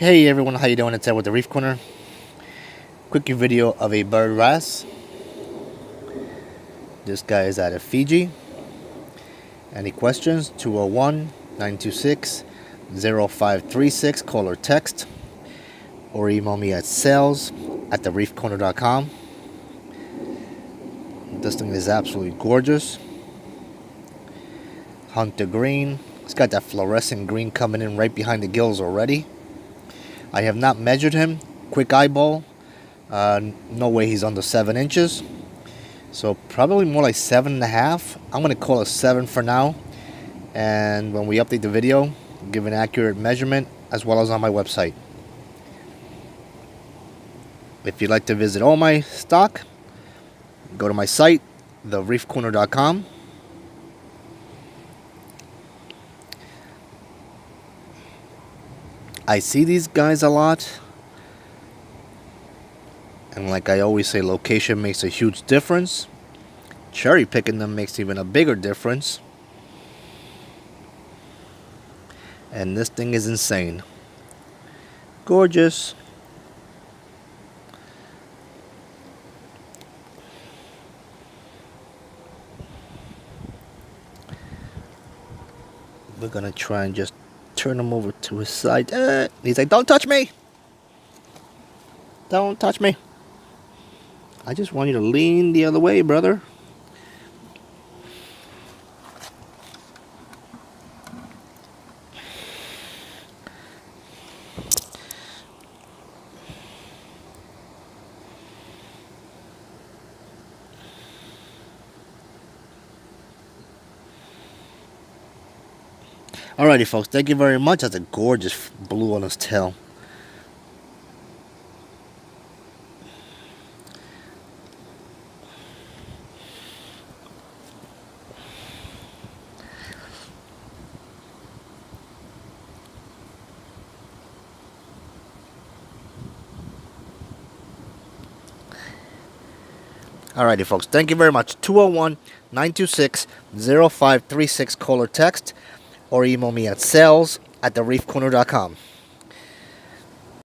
Hey everyone, how you doing? It's Ed with the Reef Corner. Quick video of a bird wrasse. This guy is out of Fiji. Any questions? 201-926-0536. Call or text. Or email me at sales@thereefcorner.com. This thing is absolutely gorgeous. Hunter green. It's got that fluorescent green coming in right behind the gills already. I have not measured him. Quick eyeball. No way he's under 7 inches. So probably more like 7.5. I'm going to call it 7 for now. And when we update the video, give an accurate measurement as well as on my website. If you'd like to visit all my stock, go to my site, thereefcorner.com. I see these guys a lot. And like I always say, location makes a huge difference. Cherry picking them makes even a bigger difference. And this thing is insane. Gorgeous. We're gonna try and just turn him over to his side. He's like, don't touch me. Don't touch me. I just want you to lean the other way, brother. Alrighty, folks. Thank you very much. That's a gorgeous blue on his tail. Alrighty, folks. Thank you very much. 201-926-0536. Call or text. Or email me at sales@thereefcorner.com.